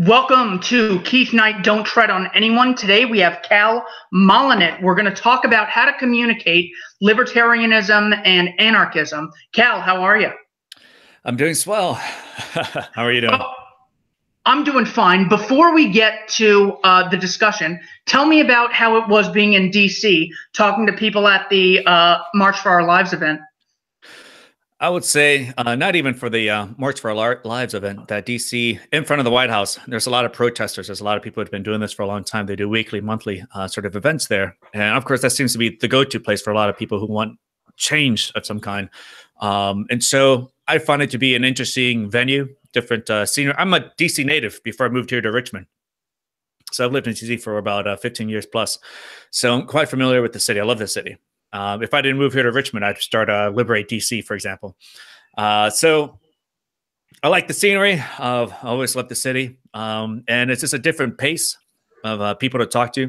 Welcome to Keith Knight Don't Tread on Anyone. Today we have Kal Molinet. We're going to talk about how to communicate libertarianism and anarchism. Kal, how are you? I'm doing swell. How are you doing? I'm doing fine. Before we get to the discussion, tell me about how it was being in D.C., talking to people at the March for Our Lives event. I would say not even for the March for Our Lives event, that DC, in front of the White House, there's a lot of protesters. There's a lot of people who have been doing this for a long time. They do weekly, monthly sort of events there. And of course, that seems to be the go-to place for a lot of people who want change of some kind. And so I find it to be an interesting venue, different scenery. I'm a DC native before I moved here to Richmond. So I've lived in DC for about 15 years plus. So I'm quite familiar with the city. I love the city. If I didn't move here to Richmond, I'd start Liberate DC, for example. So I like the scenery. I always love the city. And it's just a different pace of people to talk to.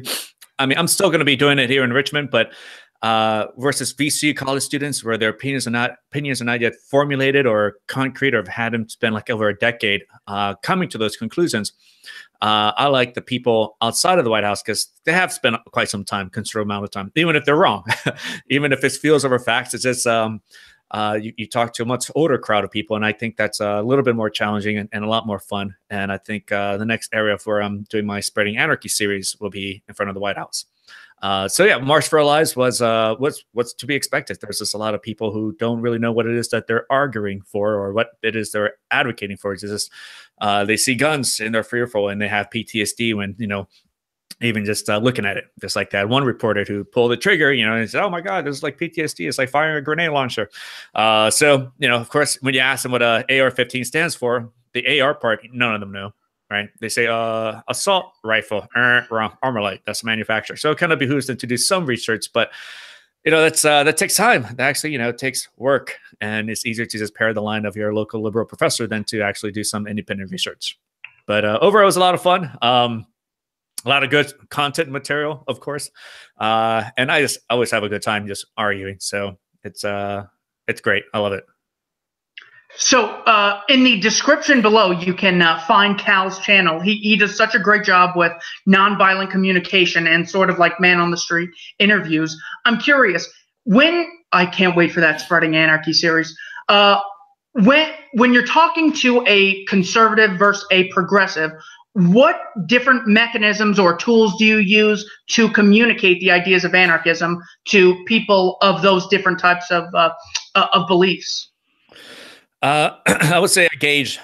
I mean, I'm still going to be doing it here in Richmond, but versus VC college students where their opinions are not yet formulated or concrete, or have had them spend like over a decade coming to those conclusions. I like the people outside of the White House because they have spent quite some time, considerable amount of time, even if they're wrong, even if it's feels over facts. It's just you talk to a much older crowd of people, and I think that's a little bit more challenging and a lot more fun. And I think the next area where I'm doing my Spreading Anarchy series will be in front of the White House. So yeah, March for Our Lives was what's to be expected. There's just a lot of people who don't really know what it is that they're arguing for or what it is they're advocating for. It's just they see guns and they're fearful and they have PTSD when, even just looking at it. Just like that one reporter who pulled the trigger, and said, "Oh my God, this is like PTSD. It's like firing a grenade launcher." So, of course, when you ask them what AR-15 stands for, the AR part, none of them know. Right? They say assault rifle, wrong, Armalite. That's the manufacturer. So it kind of behooves them to do some research, but that takes time. That actually, it takes work, and it's easier to just pair the line of your local liberal professor than to actually do some independent research. But overall, it was a lot of fun. A lot of good content material, of course, and I just always have a good time just arguing. So it's great. I love it. So in the description below, you can find Kal's channel. He does such a great job with nonviolent communication and sort of like man on the street interviews. I'm curious, I can't wait for that Spreading Anarchy series. When you're talking to a conservative versus a progressive, what different mechanisms or tools do you use to communicate the ideas of anarchism to people of those different types of beliefs? I would say I gauge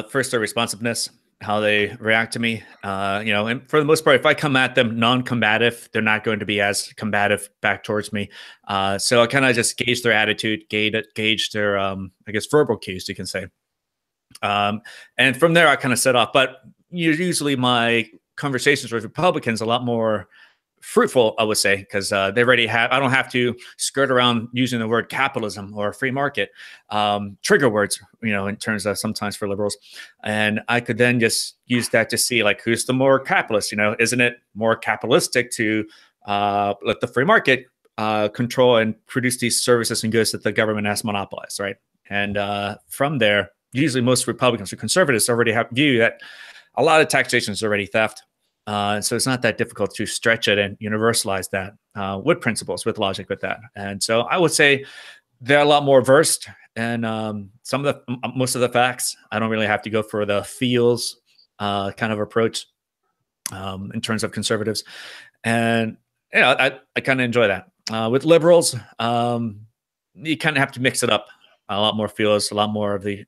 first their responsiveness, how they react to me. And for the most part, if I come at them non-combative, they're not going to be as combative back towards me. So I kind of just gauge their attitude, gauge their, I guess, verbal cues, you can say. And from there, I kind of set off. But usually my conversations with Republicans are a lot more fruitful, I would say, because they already have, I don't have to skirt around using the word capitalism or free market, trigger words, in terms of sometimes for liberals. And I could then just use that to see like, who's the more capitalist, isn't it more capitalistic to let the free market control and produce these services and goods that the government has monopolized, right? And from there, usually most Republicans or conservatives already have view that a lot of taxation is already theft. So it's not that difficult to stretch it and universalize that with principles, with logic, with that. And so I would say they're a lot more versed and most of the facts. I don't really have to go for the feels kind of approach in terms of conservatives. And I kind of enjoy that. With liberals, you kind of have to mix it up. A lot more feels, a lot more of the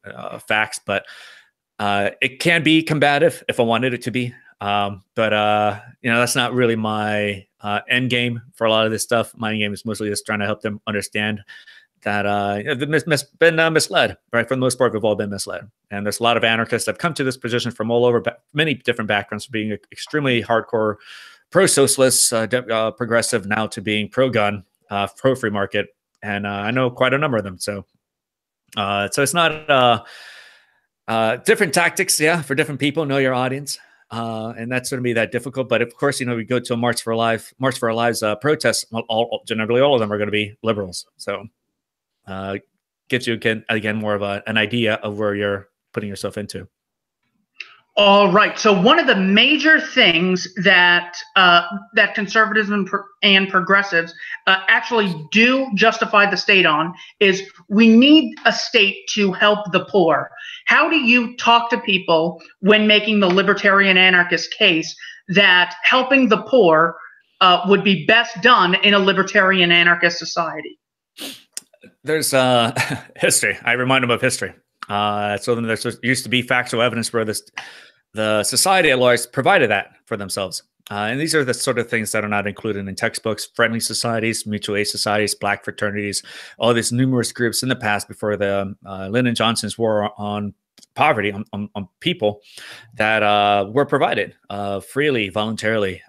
facts, but it can be combative if I wanted it to be. But that's not really my end game for a lot of this stuff. My end game is mostly just trying to help them understand that they've been misled, right? For the most part, we've all been misled. And there's a lot of anarchists that have come to this position from all over, many different backgrounds, from being extremely hardcore pro-socialist, progressive, now to being pro-gun, pro-free market. And I know quite a number of them. So it's not different tactics, yeah, for different people. Know your audience. And that's going to be that difficult. But of course, we go to a March for Our Lives protest. Generally, all of them are going to be liberals. So gives you again more of an idea of where you're putting yourself into. All right. So one of the major things that that conservatives and progressives actually do justify the state on is we need a state to help the poor. How do you talk to people when making the libertarian anarchist case that helping the poor would be best done in a libertarian anarchist society? There's history. I remind them of history. So then there used to be factual evidence where the society at large provided that for themselves. And these are the sort of things that are not included in textbooks: friendly societies, mutual aid societies, black fraternities, all these numerous groups in the past before the Lyndon Johnson's war on poverty, on people, that were provided freely, voluntarily,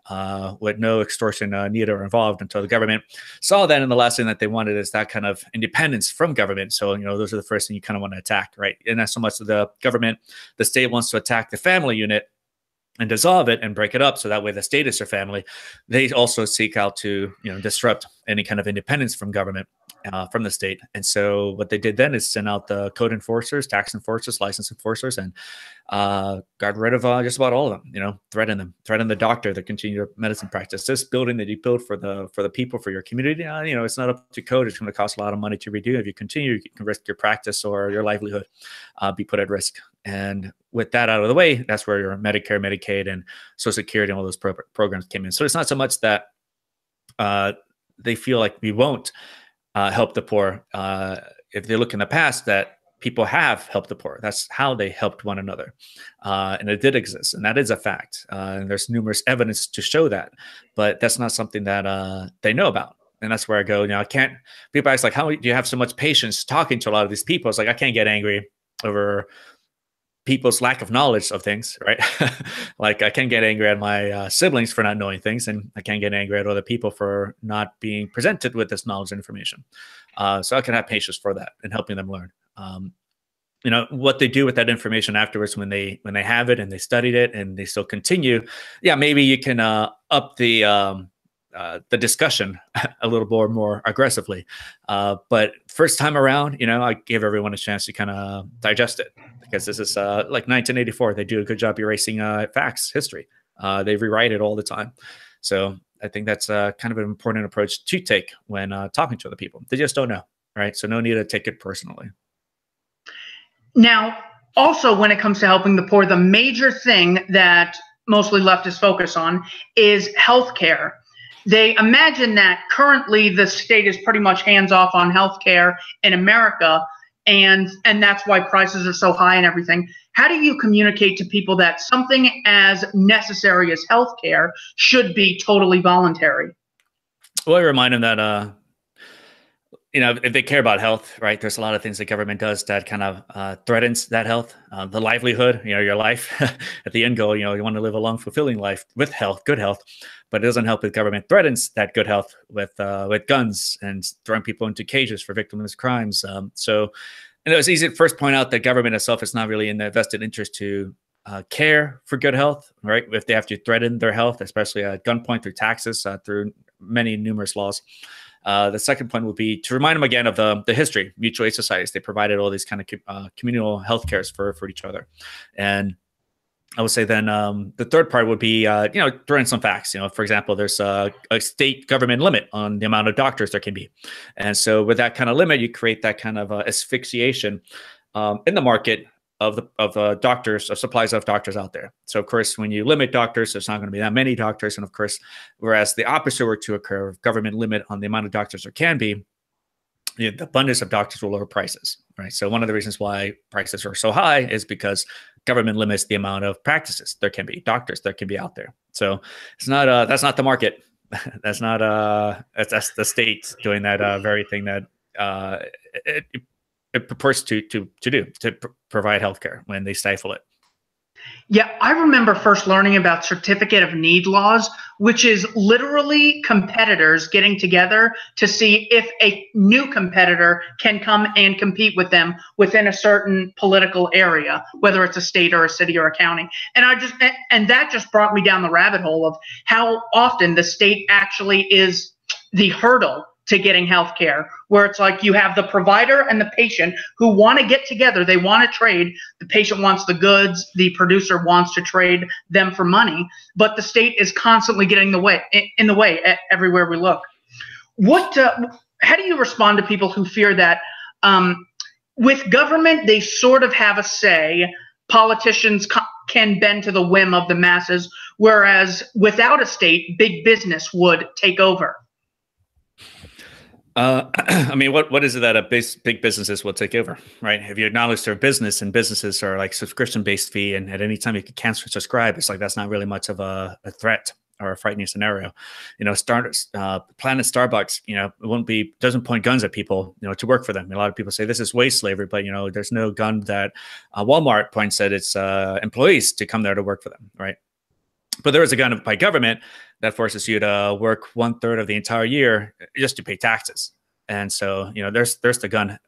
with no extortion needed or involved, until the government saw that. And the last thing that they wanted is that kind of independence from government. So, those are the first thing you kind of want to attack, right? And not so much the government, the state wants to attack the family unit and dissolve it and break it up, so that way the state is their family. They also seek out to disrupt any kind of independence from government, from the state. And so what they did then is send out the code enforcers, tax enforcers, license enforcers, and got rid of just about all of them. Threaten the doctor that continue medicine practice. This building that you build for the people, for your community, it's not up to code. It's going to cost a lot of money to redo. If you continue, you can risk your practice or your livelihood be put at risk. And with that out of the way, that's where your Medicare, Medicaid, and Social Security and all those programs came in. So it's not so much that they feel like we won't help the poor. If they look in the past, that people have helped the poor. That's how they helped one another. And it did exist. And that is a fact. And there's numerous evidence to show that. But that's not something that they know about. And that's where I go, I can't, people ask, like, how do you have so much patience talking to a lot of these people? It's like, I can't get angry over people's lack of knowledge of things, right? Like, I can't get angry at my siblings for not knowing things, and I can't get angry at other people for not being presented with this knowledge and information. So I can have patience for that and helping them learn. What they do with that information afterwards, when they have it and they studied it and they still continue, maybe you can up the discussion a little more aggressively. But first time around, I give everyone a chance to kind of digest it, because this is like 1984. They do a good job erasing facts, history. They rewrite it all the time. So I think that's kind of an important approach to take when talking to other people. They just don't know, right? So no need to take it personally. Now, also, when it comes to helping the poor, the major thing that mostly leftists focus on is healthcare. They imagine that currently the state is pretty much hands-off on healthcare in America, and that's why prices are so high and everything. How do you communicate to people that something as necessary as healthcare should be totally voluntary? Well, I remind them that if they care about health, right, there's a lot of things the government does that kind of threatens that health, the livelihood, your life. At the end goal, you want to live a long, fulfilling life with health, good health. But it doesn't help if government threatens that good health with guns and throwing people into cages for victimless crimes. So it's easy to first point out that government itself is not really in the vested interest to care for good health, right? If they have to threaten their health, especially at gunpoint, through taxes, through many numerous laws. The second point would be to remind them again of the history. Mutual aid societies, they provided all these kind of communal health cares for each other. And I would say then the third part would be, throwing some facts. For example, there's a state government limit on the amount of doctors there can be. And so with that kind of limit, you create that kind of asphyxiation in the market of doctors, of supplies of doctors out there. So of course, when you limit doctors, there's not going to be that many doctors. And of course, whereas the opposite were to occur, government limit on the amount of doctors there can be, the abundance of doctors will lower prices, right? So one of the reasons why prices are so high is because government limits the amount of practices there can be, doctors there can be out there. So it's not that's not the market. That's not that's the state doing that very thing that it purports to provide healthcare when they stifle it. Yeah, I remember first learning about certificate of need laws, which is literally competitors getting together to see if a new competitor can come and compete with them within a certain political area, whether it's a state or a city or a county. And that just brought me down the rabbit hole of how often the state actually is the hurdle to getting health care, where it's like you have the provider and the patient who want to get together. They want to trade. The patient wants the goods. The producer wants to trade them for money. But the state is constantly getting in the way everywhere we look. How do you respond to people who fear that with government, they sort of have a say? Politicians can bend to the whim of the masses, whereas without a state, big business would take over. I mean, what is it that big businesses will take over, right? If you acknowledge their business, and businesses are like subscription-based fee, and at any time you can cancel subscribe, it's like that's not really much of a threat or a frightening scenario. You know, Planet Starbucks, you know, doesn't point guns at people, you know, to work for them. A lot of people say this is wage slavery, but you know, there's no gun that Walmart points at its employees to come there to work for them, right? But there is a gun by government that forces you to work 1/3 of the entire year just to pay taxes. And so, you know, there's the gun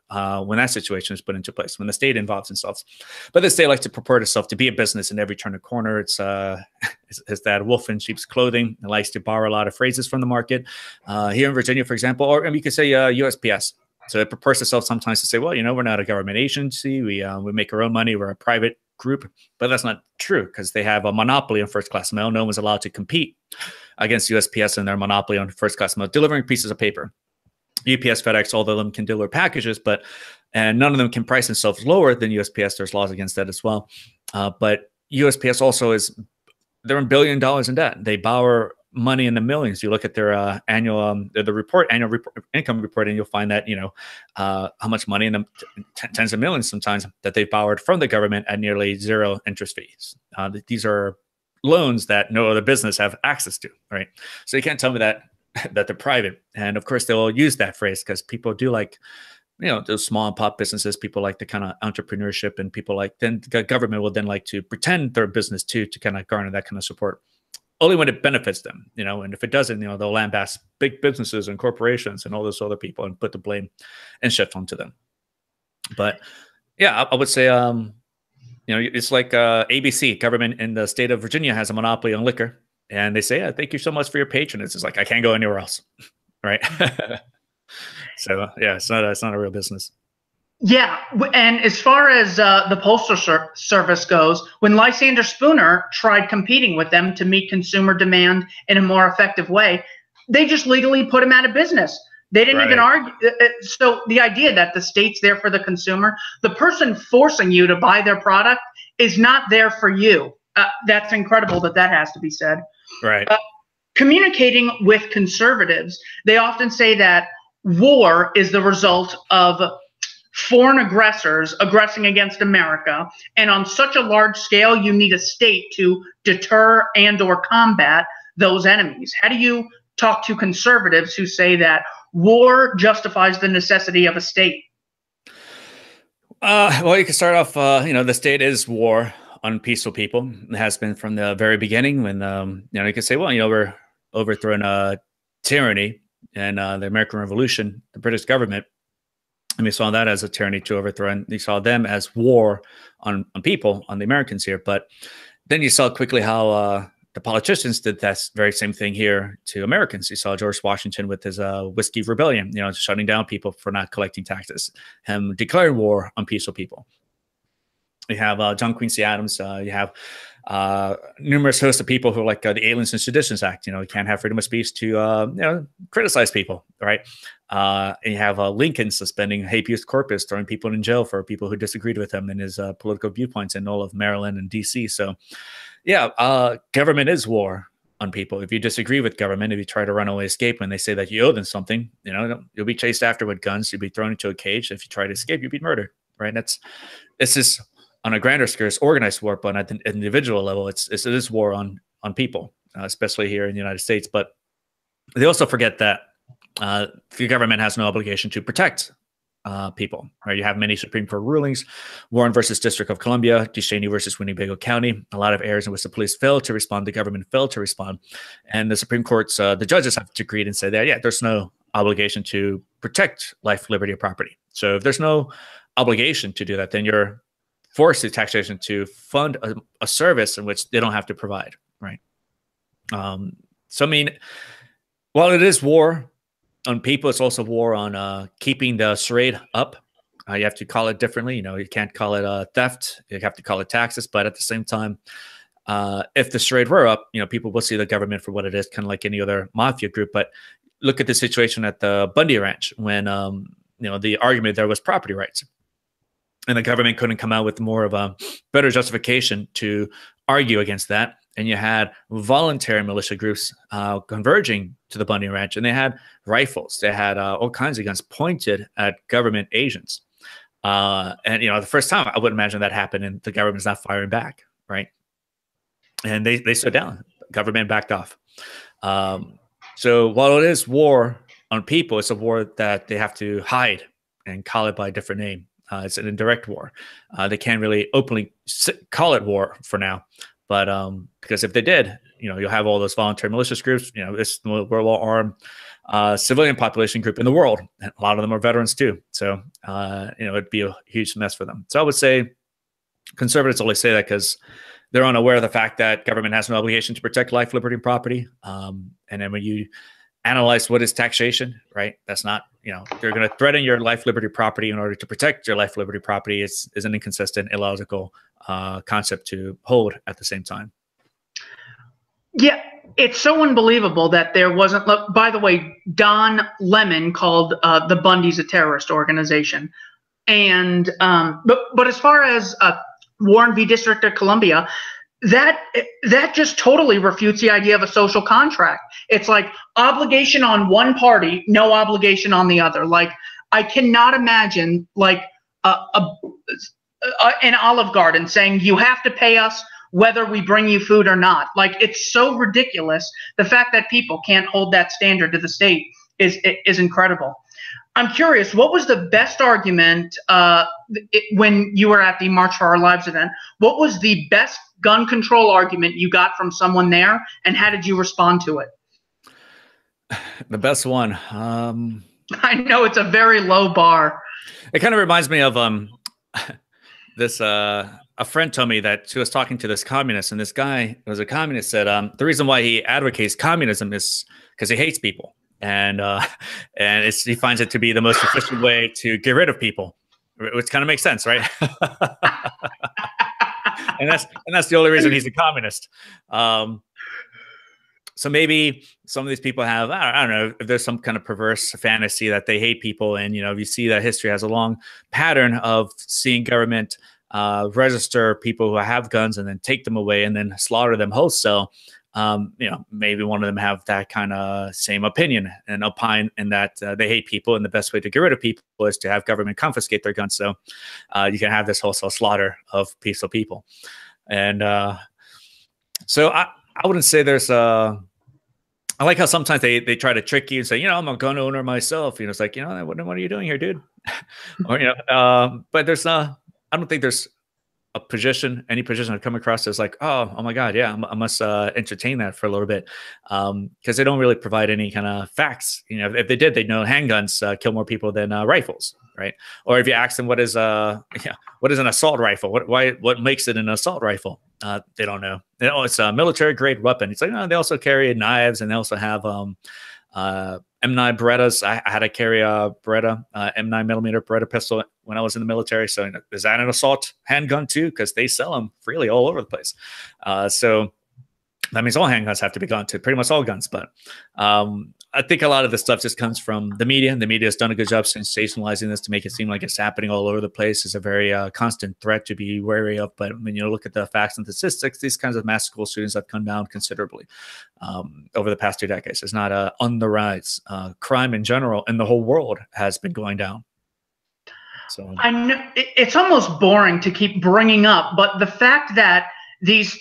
when that situation is put into place, when the state involves themselves. But the state likes to purport itself to be a business in every turn of corner. It's that wolf in sheep's clothing. It likes to borrow a lot of phrases from the market. Here in Virginia, for example, or you could say USPS. So it purports itself sometimes to say, well, you know, we're not a government agency. We make our own money. We're a private group. But that's not true, because they have a monopoly on first-class mail. No one's allowed to compete against USPS and their monopoly on first-class mail, delivering pieces of paper. UPS, FedEx, all of them can deliver packages, and none of them can price themselves lower than USPS. There's laws against that as well. But USPS also they're $1 billion in debt. They borrow money in the millions. You look at their annual income report, and you'll find that, you know, how much money in the tens of millions sometimes that they've borrowed from the government at nearly zero interest fees. These are loans that no other business have access to, right? So you can't tell me that they're private. And of course, they'll use that phrase because people do like, you know, those small and pop businesses. People like the kind of entrepreneurship, and people then the government will then like to pretend they're a business too, to kind of garner that kind of support. Only when it benefits them, you know, and if it doesn't, you know, they'll lambast big businesses and corporations and all those other people and put the blame and shift onto them. But yeah, I would say, you know, it's like ABC, government in the state of Virginia has a monopoly on liquor. And they say, yeah, thank you so much for your patronage. It's like, I can't go anywhere else, right? So yeah, it's not a real business. Yeah, and as far as the Postal Service goes, when Lysander Spooner tried competing with them to meet consumer demand in a more effective way, they just legally put him out of business. They didn't even argue. So the idea that the state's there for the consumer, the person forcing you to buy their product is not there for you. That's incredible that has to be said. Right. Communicating with conservatives, they often say that war is the result of foreign aggressors aggressing against America, and on such a large scale, you need a state to deter and or combat those enemies. How do you talk to conservatives who say that war justifies the necessity of a state? Well, you can start off, you know, the state is war on peaceful people. It has been from the very beginning. When you know, you could say, well, you know, we're overthrowing tyranny and the American Revolution, the British government, and we saw that as a tyranny to overthrow, and we saw them as war on people, on the Americans here. But then you saw quickly how the politicians did that very same thing here to Americans. You saw George Washington with his Whiskey Rebellion, you know, shutting down people for not collecting taxes, him declaring war on peaceful people. You have John Quincy Adams. You have numerous hosts of people who are like the Aliens and Seditions Act. You know, you can't have freedom of speech to, you know, criticize people, right? And you have Lincoln suspending habeas corpus, throwing people in jail for people who disagreed with him and his political viewpoints in all of Maryland and D.C. So, yeah, government is war on people. If you disagree with government, if you try to run away, escape when they say that you owe them something, you know, you'll be chased after with guns. You'll be thrown into a cage. If you try to escape, you'll be murdered, right? It's just on a grander scale, it's organized war, but at the individual level, it is war on people, especially here in the United States. But they also forget that the government has no obligation to protect people. Right? You have many Supreme Court rulings: Warren versus District of Columbia, DeShaney versus Winnebago County. A lot of areas in which the police failed to respond, the government failed to respond, and the Supreme Court's the judges have agreed and said that there's no obligation to protect life, liberty, or property. So if there's no obligation to do that, then you're forced the taxation to fund a service in which they don't have to provide, right? So I mean, while it is war on people. It's also war on keeping the charade up. You have to call it differently. You know, you can't call it theft. You have to call it taxes. But at the same time, if the charade were up, you know, people will see the government for what it is, kind of like any other mafia group. But look at the situation at the Bundy Ranch when, you know, the argument there was property rights. And the government couldn't come out with more of a better justification to argue against that. And you had voluntary militia groups converging to the Bundy Ranch, and they had rifles. They had all kinds of guns pointed at government agents. And, you know, the first time I wouldn't imagine that happened and the government's not firing back, right? And they stood down. Government backed off. So while it is war on people, it's a war that they have to hide and call it by a different name. It's an indirect war. They can't really openly call it war for now. But because if they did, you know, you'll have all those voluntary militia groups. You know, it's the most well-armed civilian population group in the world. And a lot of them are veterans too. So, you know, it'd be a huge mess for them. So I would say conservatives only say that because they're unaware of the fact that government has no obligation to protect life, liberty, and property. And then when you analyze what is taxation, right? That's not, you know, they're going to threaten your life, liberty, property in order to protect your life, liberty, property. Is an inconsistent, illogical concept to hold at the same time. Yeah, it's so unbelievable that there wasn't. Look, by the way, Don Lemon called the Bundys a terrorist organization, and but as far as Warren v. District of Columbia, that just totally refutes the idea of a social contract. It's like obligation on one party, no obligation on the other. Like I cannot imagine like an Olive Garden saying you have to pay us whether we bring you food or not. Like it's so ridiculous. The fact that people can't hold that standard to the state is incredible. I'm curious, what was the best argument when you were at the March for Our Lives event? What was the best gun control argument you got from someone there, and how did you respond to it? The best one. I know it's a very low bar. It kind of reminds me of this. A friend told me that she was talking to this communist, and this guy who was a communist said the reason why he advocates communism is because he hates people. And he finds it to be the most efficient way to get rid of people, which kind of makes sense, right? and that's the only reason he's a communist. So maybe some of these people have, I don't know, if there's some kind of perverse fantasy that they hate people, and you know, you see that history has a long pattern of seeing government register people who have guns and then take them away and then slaughter them wholesale. You know, maybe one of them have that kind of same opinion and opine in that they hate people, and the best way to get rid of people is to have government confiscate their guns, so you can have this wholesale slaughter of peaceful people. And so I wouldn't say there's I like how sometimes they try to trick you and say, you know, I'm a gun owner myself. You know, it's like, you know, what are you doing here, dude? Or, you know, but there's I don't think there's any position I've come across that's like, oh my God, yeah, I must entertain that for a little bit, because they don't really provide any kind of facts. You know, if they did, they'd know handguns kill more people than rifles, right? Or if you ask them what is an assault rifle, what makes it an assault rifle, they don't know. They know it's a military grade weapon. It's like, no, they also carry knives, and they also have M9 Berettas. I had to carry a Beretta, M9 millimeter Beretta pistol when I was in the military. So you know, is that an assault handgun too? Because they sell them freely all over the place. So that means all handguns have to be gone to, pretty much all guns. But I think a lot of this stuff just comes from the media. The media has done a good job sensationalizing this to make it seem like it's happening all over the place. It's a very constant threat to be wary of. But when you look at the facts and statistics, these kinds of mass school shootings have come down considerably over the past 2 decades. It's not on the rise. Crime in general in the whole world has been going down. So I know it's almost boring to keep bringing up, but the fact that these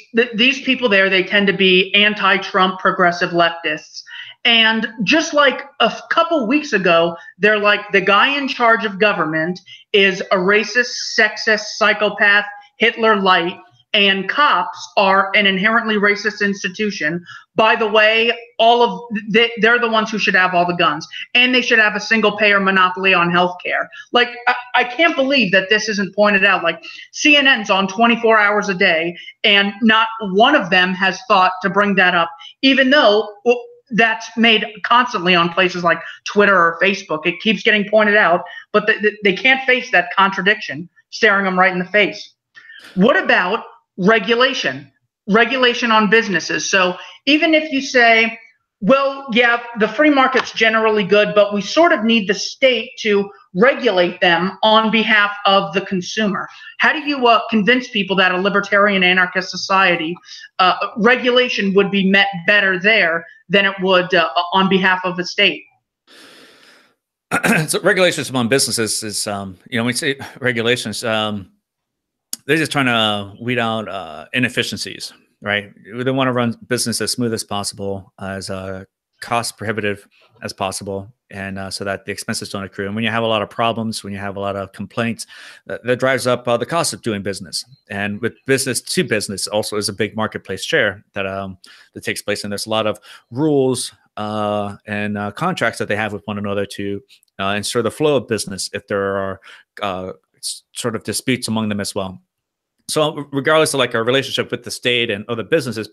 people there, they tend to be anti-Trump progressive leftists. And just like a couple weeks ago, they're like, the guy in charge of government is a racist, sexist, psychopath, Hitler light, and cops are an inherently racist institution. By the way, they're the ones who should have all the guns, and they should have a single-payer monopoly on healthcare. Like, I can't believe that this isn't pointed out. Like, CNN's on 24 hours a day, and not one of them has thought to bring that up, even though that's made constantly on places like Twitter or Facebook. It keeps getting pointed out, but they can't face that contradiction staring them right in the face. What about regulation? Regulation on businesses. So even if you say, well, yeah, the free market's generally good, but we sort of need the state to regulate them on behalf of the consumer. How do you convince people that a libertarian anarchist society regulation would be met better there than it would on behalf of the state? So regulations among businesses is, when we say regulations, they're just trying to weed out inefficiencies, right? They want to run business as smooth as possible, as cost prohibitive as possible, and so that the expenses don't accrue. And when you have a lot of problems, when you have a lot of complaints, that drives up the cost of doing business. And with business to business also is a big marketplace share that that takes place. And there's a lot of rules and contracts that they have with one another to ensure the flow of business if there are sort of disputes among them as well. So regardless of like our relationship with the state and other businesses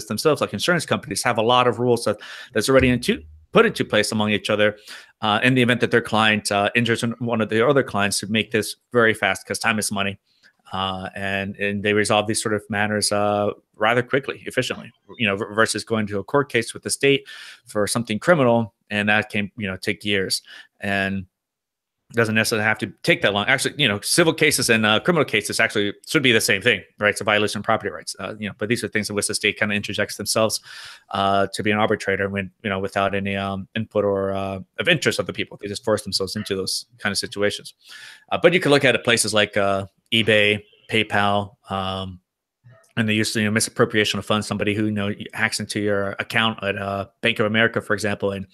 themselves, like insurance companies, have a lot of rules that's already put into place among each other in the event that their client injures one of their other clients, to make this very fast, because time is money. And they resolve these sort of matters rather quickly, efficiently, versus going to a court case with the state for something criminal, and that can take years, and doesn't necessarily have to take that long. Actually, civil cases and criminal cases actually should be the same thing, right? It's a violation of property rights, but these are things in which the state kind of interjects themselves to be an arbitrator when, without any input or of interest of the people. They just force themselves into those kind of situations. But you can look at it places like eBay, PayPal, and they used to misappropriation of funds. Somebody who hacks into your account at Bank of America, for example, and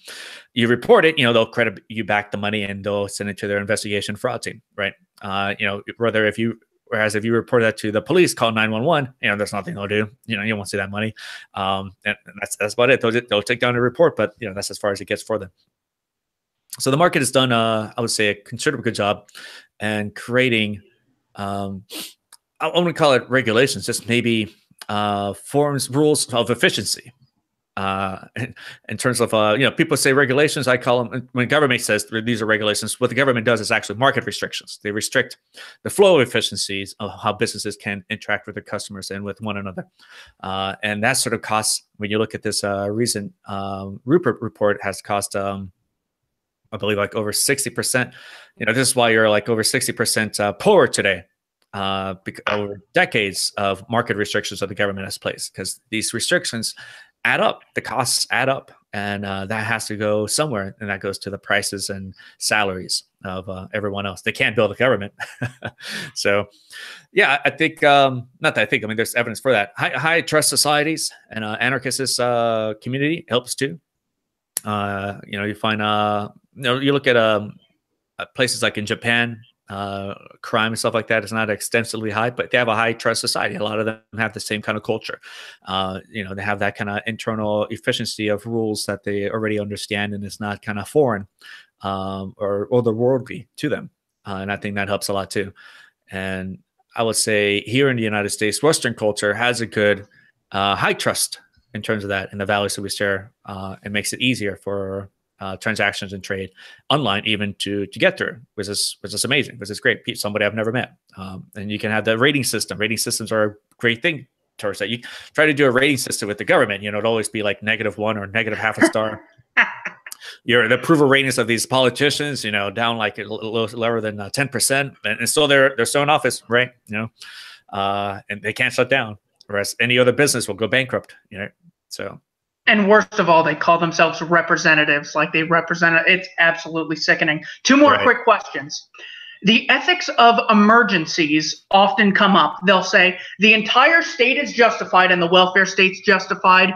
you report it. They'll credit you back the money and they'll send it to their investigation fraud team, right? Whereas if you report that to the police, call 911, there's nothing they'll do. You won't see that money, and that's about it. They'll take down a report, but that's as far as it gets for them. So the market has done, I would say, a considerable good job in creating. I wouldn't call it regulations, just maybe rules of efficiency. In terms of, people say regulations, I call them, when government says these are regulations, what the government does is actually market restrictions. They restrict the flow of efficiencies of how businesses can interact with their customers and with one another. And that sort of costs, when you look at this recent Rupert report, has cost, I believe, like over 60%. This is why you're like over 60% poorer today. Over decades of market restrictions that the government has placed, because these restrictions add up, the costs add up, and that has to go somewhere, and that goes to the prices and salaries of everyone else. They can't build a government. So, yeah, I think, not that I think, I mean, there's evidence for that. High trust societies and anarchist community helps too. You find, you look at places like in Japan, crime and stuff like that is not extensively high, but they have a high trust society. A lot of them have the same kind of culture. They have that kind of internal efficiency of rules that they already understand, and it's not kind of foreign or otherworldly to them. And I think that helps a lot too. And I would say here in the United States, Western culture has a good high trust in terms of that and the values that we share. It makes it easier for transactions and trade online even to get through, which is amazing, which is great. Somebody I've never met. And you can have the rating system. Rating systems are a great thing towards that. You try to do a rating system with the government, it'd always be like -1 or -0.5 a star. The approval ratings of these politicians, down like lower than 10%, and still they're still in office, right? And they can't shut down, whereas any other business will go bankrupt, so. And worst of all, they call themselves representatives, like they represent. It's absolutely sickening. Two more quick questions. The ethics of emergencies often come up. They'll say the entire state is justified and the welfare state's justified,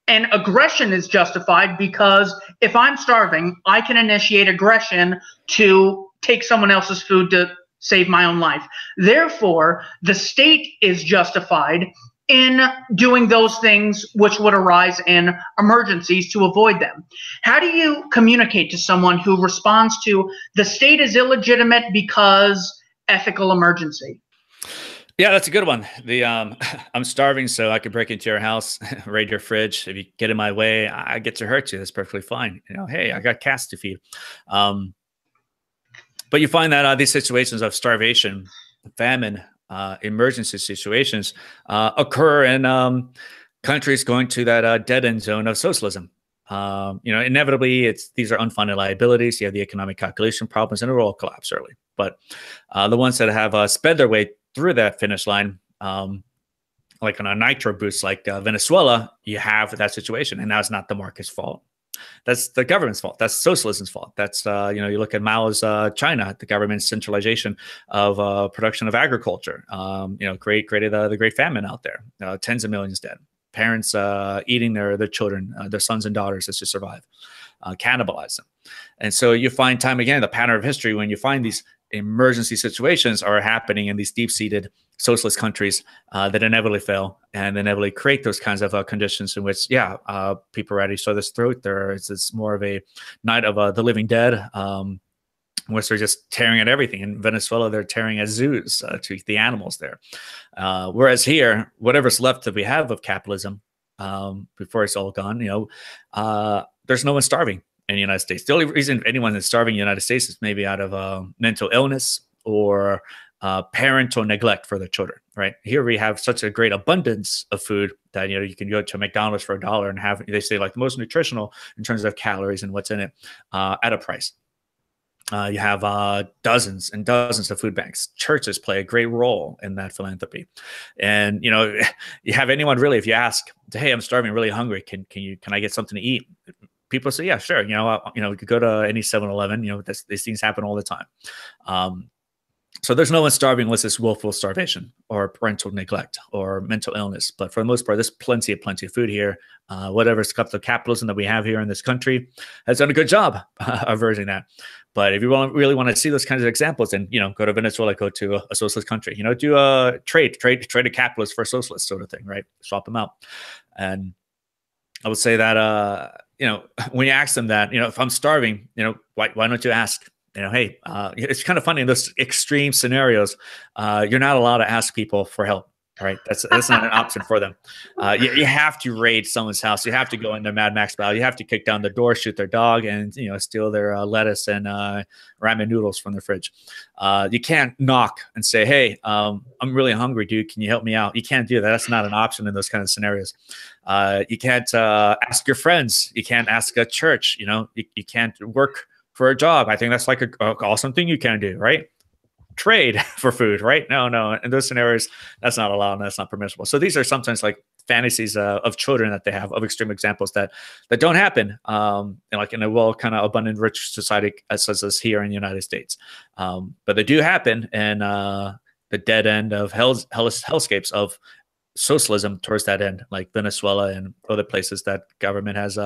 and aggression is justified because if I'm starving, I can initiate aggression to take someone else's food to save my own life. Therefore, the state is justified in doing those things which would arise in emergencies to avoid them. How do you communicate to someone who responds to the state is illegitimate because ethical emergency? Yeah, that's a good one. The I'm starving, so I could break into your house, raid your fridge. If you get in my way, I get to hurt you. That's perfectly fine. You know, hey, I got cats to feed. Um, but you find that these situations of starvation, famine, emergency situations occur in countries going to that dead end zone of socialism. You know, inevitably, these are unfunded liabilities. You have the economic calculation problems, and it will all collapse early. But the ones that have sped their way through that finish line, like on a nitro boost, like Venezuela, you have that situation, and now it's not the market's fault. That's the government's fault. That's socialism's fault. That's you know, you look at Mao's China, the government's centralization of production of agriculture. You know, created the Great Famine out there. Tens of millions dead. Parents eating their children, their sons and daughters, just to survive, cannibalize them. And so you find time again the pattern of history when you find these emergency situations are happening in these deep-seated socialist countries that inevitably fail and inevitably create those kinds of conditions in which, people are ready to this throat. It's more of a night of the living dead, which they're just tearing at everything. In Venezuela, they're tearing at zoos to eat the animals there. Whereas here, whatever's left that we have of capitalism before it's all gone, you know, there's no one starving in the United States. The only reason anyone is starving in the United States is maybe out of mental illness or parental neglect for their children, right? Here we have such a great abundance of food that, you know, you can go to McDonald's for $1 and have, they say, like the most nutritional in terms of calories and what's in it at a price. You have dozens and dozens of food banks. Churches play a great role in that philanthropy. And, you know, you have anyone really, if you ask, hey, I'm starving, really hungry. Can I get something to eat? People say, yeah, sure. You know, we could go to any 7-Eleven. You know, these things happen all the time. So there's no one starving unless it's willful starvation or parental neglect or mental illness. But for the most part, there's plenty of food here. Whatever's cut the capitalism that we have here in this country has done a good job averting that. But if you really want to see those kinds of examples, then, you know, go to Venezuela, go to a socialist country. You know, do a trade a capitalist for a socialist sort of thing, right? Swap them out. And I would say that you know, when you ask them that, you know, if I'm starving, you know, why don't you ask, you know, hey, it's kind of funny in those extreme scenarios, you're not allowed to ask people for help, right? That's not an option for them. You have to raid someone's house. You have to go into Mad Max style. You have to kick down the door, shoot their dog, and, you know, steal their lettuce and ramen noodles from the fridge. You can't knock and say, hey, I'm really hungry, dude. Can you help me out? You can't do that. That's not an option in those kind of scenarios. You can't ask your friends. You can't ask a church. You know, you can't work for a job. I think that's like a awesome thing you can do, right? Trade for food, right? No. In those scenarios, that's not allowed and that's not permissible. So these are sometimes like fantasies of children that they have, of extreme examples that don't happen like in a well kind of abundant, rich society such as here in the United States. But they do happen in the dead end of hellscapes of socialism towards that end, like Venezuela and other places that government has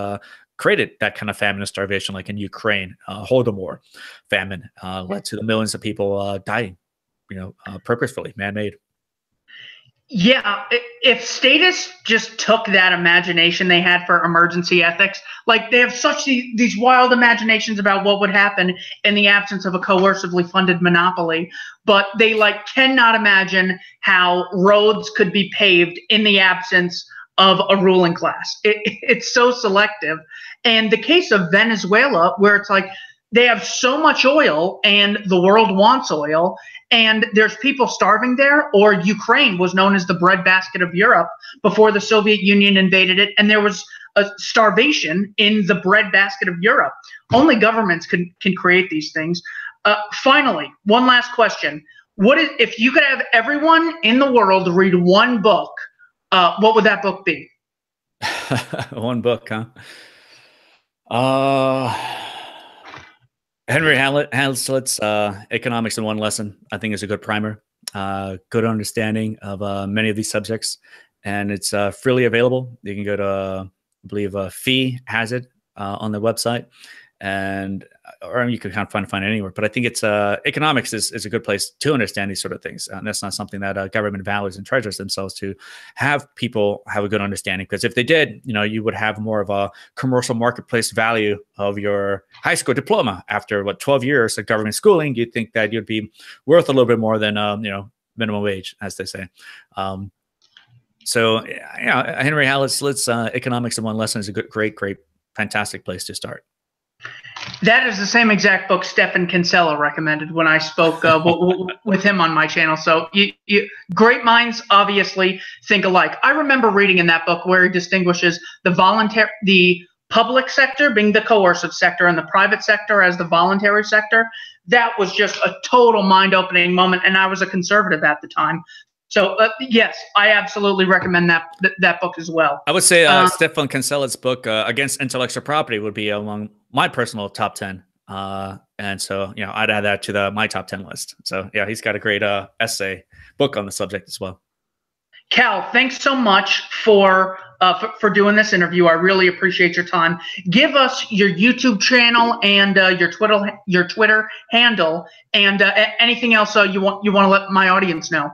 created that kind of famine and starvation, like in Ukraine. Holodomor famine led to the millions of people dying, you know, purposefully, man-made. Yeah, if statists just took that imagination they had for emergency ethics, like they have such these wild imaginations about what would happen in the absence of a coercively funded monopoly, but they like cannot imagine how roads could be paved in the absence of a ruling class. It's so selective. And the case of Venezuela, where it's like they have so much oil and the world wants oil, and there's people starving there, or Ukraine was known as the breadbasket of Europe before the Soviet Union invaded it, and there was a starvation in the breadbasket of Europe. Only governments can create these things. Finally, one last question. If you could have everyone in the world read one book, what would that book be? One book, huh? Henry Hazlitt's Economics in One Lesson, I think, is a good primer. Good understanding of many of these subjects, and it's freely available. You can go to, I believe, Fee has it on their website, or you can kind of find it anywhere. But I think it's economics is a good place to understand these sort of things, and that's not something that government values and treasures themselves to have people have a good understanding. Because if they did, you know, you would have more of a commercial marketplace value of your high school diploma after 12 years of government schooling. You'd think that you'd be worth a little bit more than you know, minimum wage, as they say. So yeah, Henry Hazlitt's Economics in One Lesson is a great, fantastic place to start. That is the same exact book Stephan Kinsella recommended when I spoke with him on my channel. So great minds obviously think alike. I remember reading in that book where he distinguishes the public sector being the coercive sector and the private sector as the voluntary sector. That was just a total mind-opening moment, and I was a conservative at the time. So yes, I absolutely recommend that book as well. I would say Stephan Kinsella's book Against Intellectual Property would be among my personal top 10. And so, you know, I'd add that to my top 10 list. So yeah, he's got a great essay book on the subject as well. Kal, thanks so much for doing this interview. I really appreciate your time. Give us your YouTube channel and your Twitter handle and anything else you want to let my audience know.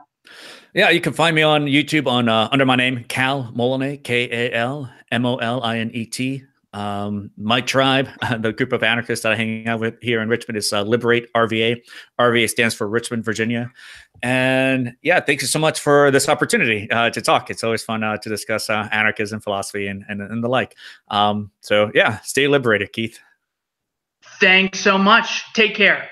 Yeah, you can find me on YouTube on under my name, Kal Molinet, KalMolinet. My tribe, the group of anarchists that I hang out with here in Richmond, is Liberate RVA. RVA stands for Richmond, Virginia. And yeah, thank you so much for this opportunity to talk. It's always fun to discuss anarchism, philosophy, and the like. So yeah, stay liberated, Keith. Thanks so much. Take care.